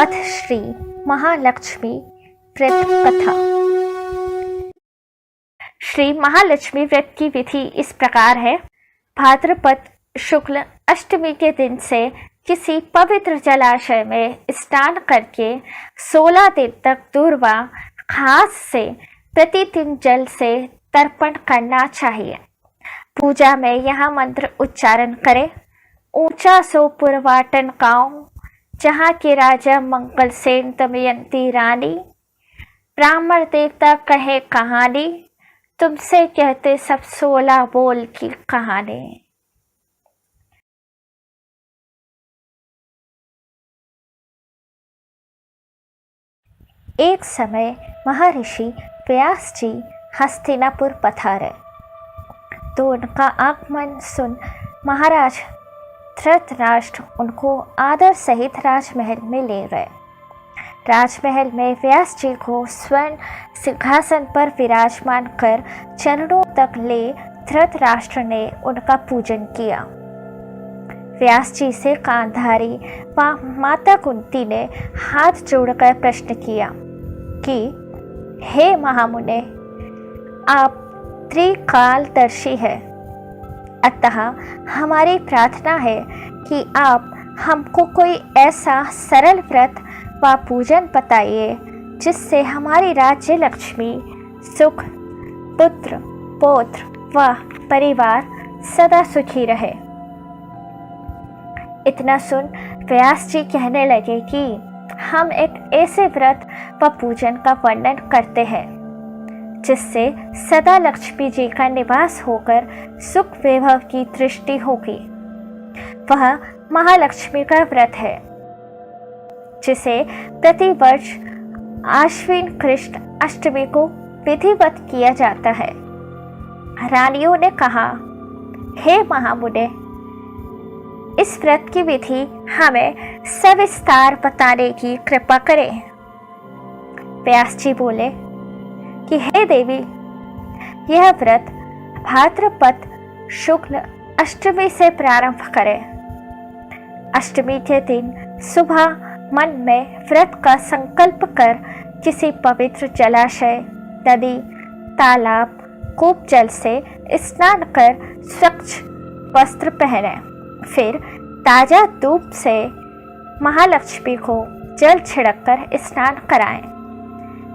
अथ श्री महालक्ष्मी व्रत कथा। श्री महालक्ष्मी व्रत की विधि इस प्रकार है। भाद्रपद शुक्ल अष्टमी के दिन से किसी पवित्र जलाशय में स्नान करके 16 दिन तक दूर्वा घास से प्रतिदिन जल से तर्पण करना चाहिए। पूजा में यह मंत्र उच्चारण करें। ऊंचा सो पुरवाटन गाँव, जहाँ के राजा मंगल सेन दमयंती रानी, ब्राह्मण देवता कहे कहानी, तुमसे कहते सब 16 बोल की कहानी। एक समय महर्षि व्यास जी हस्तिनापुर पधारे तो उनका आगमन सुन महाराज धृतराष्ट्र उनको आदर सहित राजमहल में ले गए। राजमहल में व्यास जी को स्वर्ण सिंहासन पर विराजमान कर चरणों तक ले धृतराष्ट्र ने उनका पूजन किया। व्यास जी से गांधारी व माता कुंती ने हाथ जोड़कर प्रश्न किया कि हे महामुने, आप त्रिकालदर्शी है, अतः हमारी प्रार्थना है कि आप हमको कोई ऐसा सरल व्रत व पूजन बताइए जिससे हमारी राज्य लक्ष्मी, सुख, पुत्र, पौत्र व परिवार सदा सुखी रहे। इतना सुन व्यास जी कहने लगे कि हम एक ऐसे व्रत व पूजन का वर्णन करते हैं जिससे सदा लक्ष्मी जी का निवास होकर सुख वैभव की दृष्टि होगी। वह महालक्ष्मी का व्रत है जिसे प्रतिवर्ष आश्विन कृष्ण अष्टमी को विधिवत किया जाता है। रानियों ने कहा, हे महामुने, इस व्रत की विधि हमें सविस्तार बताने की कृपा करें। व्यास जी बोले कि हे देवी, यह व्रत भाद्रपद शुक्ल अष्टमी से प्रारंभ करें। अष्टमी के दिन सुबह मन में व्रत का संकल्प कर किसी पवित्र जलाशय, नदी, तालाब, कूप जल से स्नान कर स्वच्छ वस्त्र पहने। फिर ताजा धूप से महालक्ष्मी को जल छिड़ककर स्नान कराएं।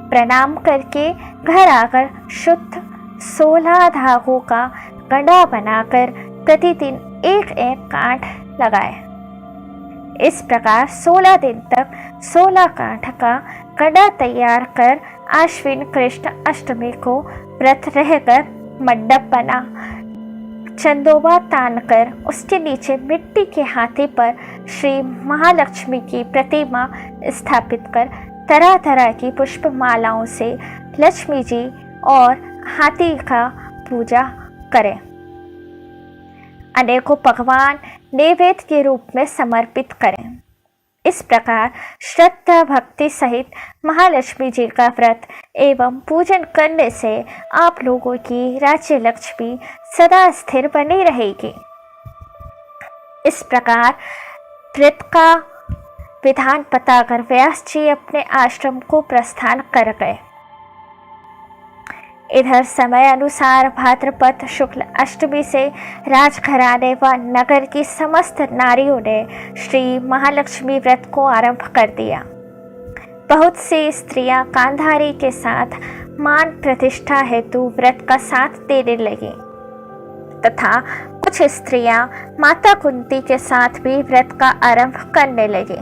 प्रणाम करके घर आकर शुद्ध 16 धागों का गंडा बनाकर प्रतिदिन एक एक गांठ लगाए। इस प्रकार 16 दिन तक 16 गांठ का गंडा तैयार कर आश्विन कृष्ण अष्टमी को व्रत रहकर मंडप बना चंदोबा तानकर उसके नीचे मिट्टी के हाथी पर श्री महालक्ष्मी की प्रतिमा स्थापित कर तरह तरह की पुष्प मालाओं से लक्ष्मी जी और हाथी का पूजा करें। अनेकों पकवान नैवेद्य के रूप में समर्पित करें। इस प्रकार श्रद्धा भक्ति सहित महालक्ष्मी जी का व्रत एवं पूजन करने से आप लोगों की राज्य लक्ष्मी सदा स्थिर बनी रहेगी। इस प्रकार व्रत का विधान बताकर व्यास जी अपने आश्रम को प्रस्थान कर गए। इधर समय अनुसार भाद्रपद शुक्ल अष्टमी से राजघराने व नगर की समस्त नारियों ने श्री महालक्ष्मी व्रत को आरंभ कर दिया। बहुत सी स्त्रियां गांधारी के साथ मान प्रतिष्ठा हेतु व्रत का साथ देने लगी तथा कुछ स्त्रियां माता कुंती के साथ भी व्रत का आरंभ करने लगी।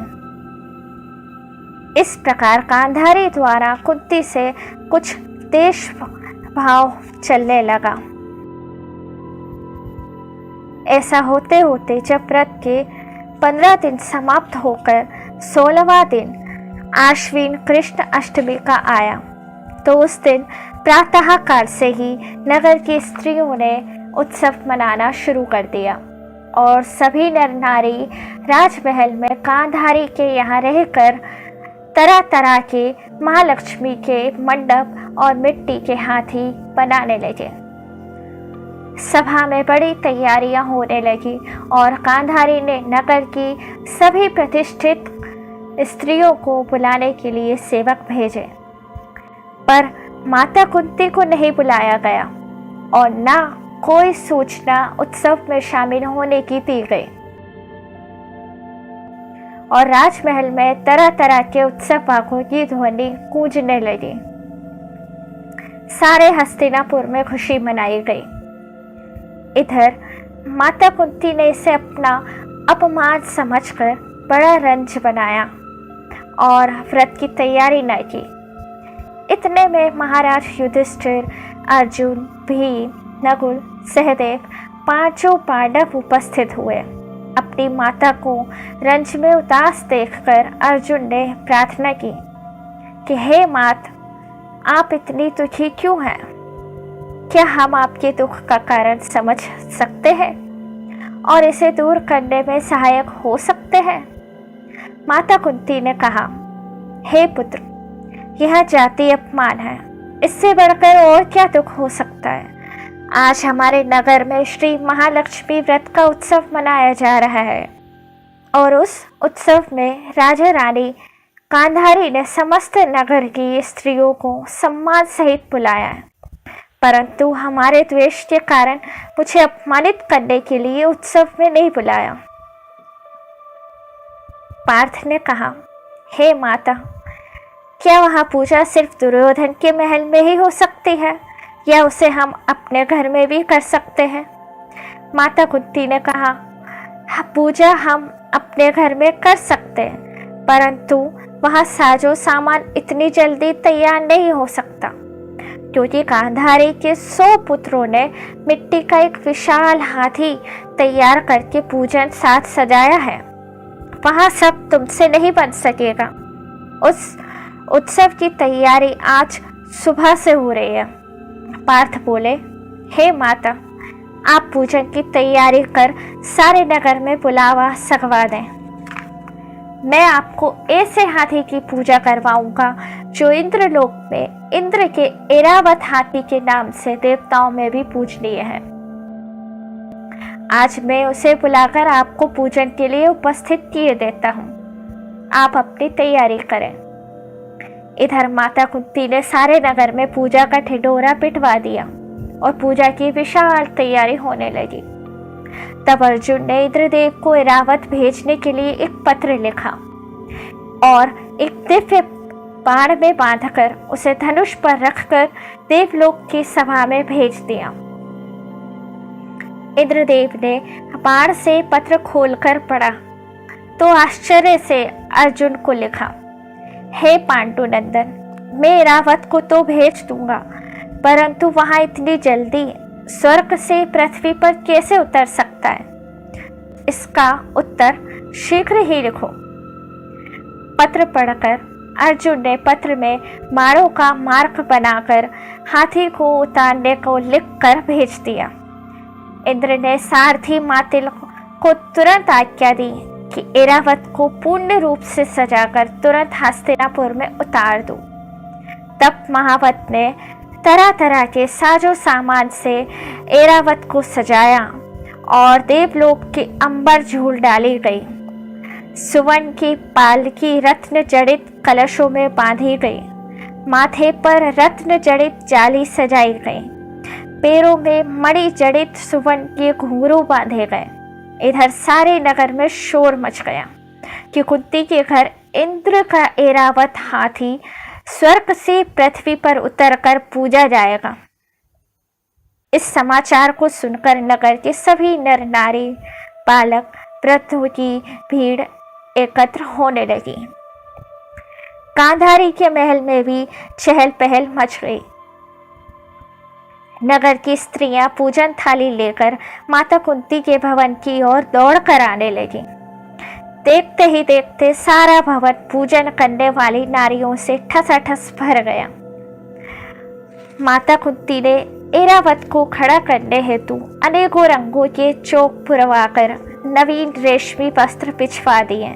इस प्रकार गांधारी द्वारा कुंती से कुछ देश भाव चलने लगा। ऐसा होते होते जब व्रत के 15 दिन समाप्त होकर 16वां दिन आश्विन कृष्ण अष्टमी का आया तो उस दिन प्रातः काल से ही नगर की स्त्रियों ने उत्सव मनाना शुरू कर दिया और सभी नर नारी राजमहल में गांधारी के यहाँ रहकर तरह तरह के महालक्ष्मी के मंडप और मिट्टी के हाथी बनाने लगे। सभा में बड़ी तैयारियां होने लगी और गांधारी ने नगर की सभी प्रतिष्ठित स्त्रियों को बुलाने के लिए सेवक भेजे, पर माता कुंती को नहीं बुलाया गया और ना कोई सूचना उत्सव में शामिल होने की दी गई। और राजमहल में तरह तरह के उत्सव भागों की ध्वनि गूंजने लगी। सारे हस्तिनापुर में खुशी मनाई गई। इधर माता कुंती ने इसे अपना अपमान समझकर बड़ा रंज बनाया और व्रत की तैयारी न की। इतने में महाराज युधिष्ठिर, अर्जुन, भीम, नकुल, सहदेव पांचों पांडव उपस्थित हुए। अपनी माता को रंज में उदास देखकर अर्जुन ने प्रार्थना की कि हे मात, आप इतनी दुखी क्यों हैं? क्या हम आपके दुख का कारण समझ सकते हैं और इसे दूर करने में सहायक हो सकते हैं? माता कुंती ने कहा, हे पुत्र, यह जाति अपमान है, इससे बढ़कर और क्या दुख हो सकता है? आज हमारे नगर में श्री महालक्ष्मी व्रत का उत्सव मनाया जा रहा है और उस उत्सव में राजा रानी गांधारी ने समस्त नगर की स्त्रियों को सम्मान सहित बुलाया है, परंतु हमारे द्वेष के कारण मुझे अपमानित करने के लिए उत्सव में नहीं बुलाया। पार्थ ने कहा, हे माता, क्या वहाँ पूजा सिर्फ दुर्योधन के महल में ही हो सकती है या उसे हम अपने घर में भी कर सकते हैं? माता कुंती ने कहा, पूजा हम अपने घर में कर सकते हैं, परंतु वहाँ साजो सामान इतनी जल्दी तैयार नहीं हो सकता, क्योंकि गांधारी के 100 पुत्रों ने मिट्टी का एक विशाल हाथी तैयार करके पूजन साथ सजाया है। वहाँ सब तुमसे नहीं बन सकेगा। उस उत्सव की तैयारी आज सुबह से हो रही है। पार्थ बोले, हे माता, आप पूजन की तैयारी कर सारे नगर में बुलावा सगवा दें। मैं आपको ऐसे हाथी की पूजा करवाऊंगा जो इंद्रलोक में इंद्र के ऐरावत हाथी के नाम से देवताओं में भी पूजनीय है। आज मैं उसे बुलाकर आपको पूजन के लिए उपस्थित किए देता हूँ। आप अपनी तैयारी करें। इधर माता कुंती ने सारे नगर में पूजा का ठिठोरा पिटवा दिया और पूजा की विशाल तैयारी होने लगी। तब अर्जुन ने इंद्रदेव को ऐरावत भेजने के लिए एक पत्र लिखा और एक दिव्य बाण में बांधकर उसे धनुष पर रखकर देवलोक की सभा में भेज दिया। इंद्रदेव ने बाण से पत्र खोलकर पढ़ा तो आश्चर्य से अर्जुन को लिखा, हे पांडुनंदन, मैं ऐरावत को तो भेज दूंगा, परंतु वहां इतनी जल्दी स्वर्ग से पृथ्वी पर कैसे उतर सकता है? इसका उत्तर शीघ्र ही लिखो। पत्र पढ़कर अर्जुन ने पत्र में बाणों का मार्ग बनाकर हाथी को उतारने को लिखकर भेज दिया। इंद्र ने सारथी मातिल को तुरंत आज्ञा दी कि ऐरावत को पूर्ण रूप से सजाकर तुरंत हस्तिनापुर में उतार दो। तब महावत ने तरह तरह के साजो सामान से ऐरावत को सजाया और देवलोक के अंबर झूल डाली गई। सुवर्ण की पालकी रत्न जड़ित कलशों में बांधी गई। माथे पर रत्न जड़ित जाली सजाई गई। पैरों में मणि जड़ित सुवर्ण के घुंघरू बांधे गए। इधर सारे नगर में शोर मच गया कि कुंती के घर इंद्र का ऐरावत हाथी स्वर्ग से पृथ्वी पर उतरकर पूजा जाएगा। इस समाचार को सुनकर नगर के सभी नर नारी, बालक, वृद्धों की भीड़ एकत्र होने लगी। गांधारी के महल में भी चहल पहल मच गई। नगर की स्त्रियां पूजन थाली लेकर माता कुंती के भवन की ओर दौड़ कर आने लगी। देखते ही देखते सारा भवन पूजन करने वाली नारियों से ठसाठस भर गया। माता कुंती ने ऐरावत को खड़ा करने हेतु अनेकों रंगों के चौक पुरवाकर नवीन रेशमी वस्त्र बिछवा दिए।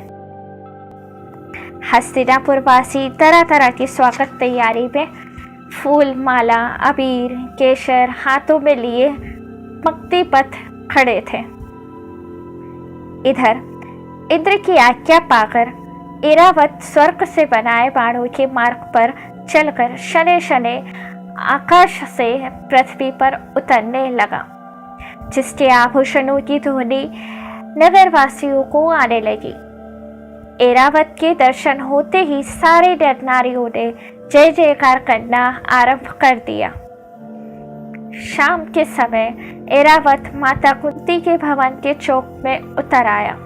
हस्तिनापुर वासी तरह तरह की स्वागत तैयारी में फूल, माला, अबीर, केशर हाथों में लिए पंक्ति पथ खड़े थे। इधर इंद्र की आज्ञा पाकर एरावत स्वर्ग से बनाए बाणों के मार्ग पर चलकर शनै शनै आकाश से पृथ्वी पर उतरने लगा, जिसके आभूषणों की ध्वनि नगरवासियों को आने लगी। एरावत के दर्शन होते ही सारे नर नारियों ने जय जयकार करना आरंभ कर दिया। शाम के समय एरावत माता कुंती के भवन के चौक में उतर आया।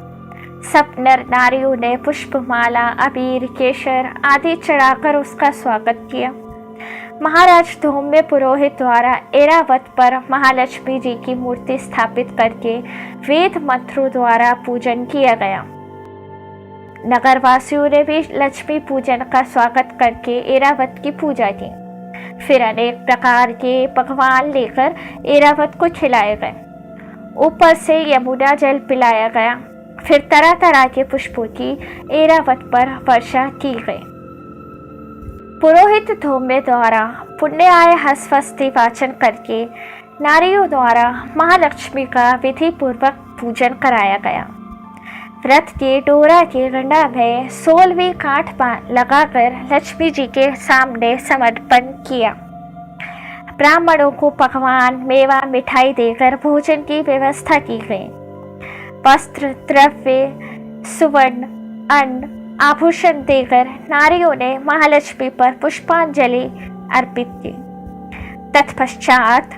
सब नर नारियों ने पुष्पमाला, अबीर, केशर आदि चढ़ाकर उसका स्वागत किया। महाराज धौम्य पुरोहित द्वारा एरावत पर महालक्ष्मी जी की मूर्ति स्थापित करके वेद मंत्रों द्वारा पूजन किया गया। नगरवासियों ने भी लक्ष्मी पूजन का स्वागत करके एरावत की पूजा की। फिर अनेक प्रकार के पकवान लेकर एरावत को खिलाए गए। ऊपर से यमुना जल पिलाया गया। फिर तरह तरह के पुष्पों की एरावत पर वर्षा की गई। पुरोहित धौम्य द्वारा पुण्याय हस्वस्ति वाचन करके नारियों द्वारा महालक्ष्मी का विधि पूर्वक पूजन कराया गया। रथ के डोरा के गंडा में 16वीं काठ लगाकर लक्ष्मी जी के सामने समर्पण किया। ब्राह्मणों को पकवान, मेवा, मिठाई देकर भोजन की व्यवस्था की गई। वस्त्र, द्रव्य, सुवर्ण, अन्न, आभूषण देकर नारियों ने महालक्ष्मी पर पुष्पांजलि अर्पित की। तत्पश्चात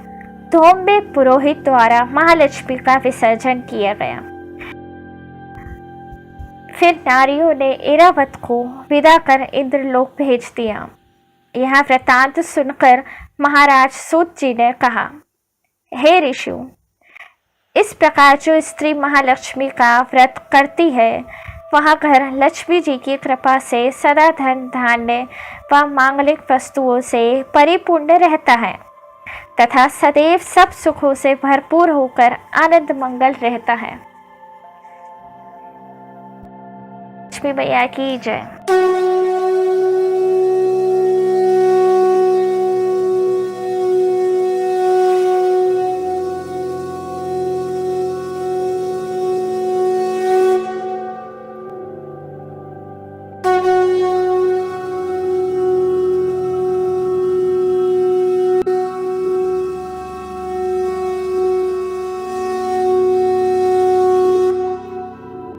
धौम्य पुरोहित द्वारा महालक्ष्मी का विसर्जन किया गया। फिर नारियों ने एरावत को विदा कर इंद्रलोक भेज दिया। यह वृतांत सुनकर महाराज सूत जी ने कहा, हे ऋषियों, इस प्रकार जो स्त्री महालक्ष्मी का व्रत करती है वह घर लक्ष्मी जी की कृपा से सदा धन, धान्य व मांगलिक वस्तुओं से परिपूर्ण रहता है तथा सदैव सब सुखों से भरपूर होकर आनंद मंगल रहता है। लक्ष्मी मैया की जय।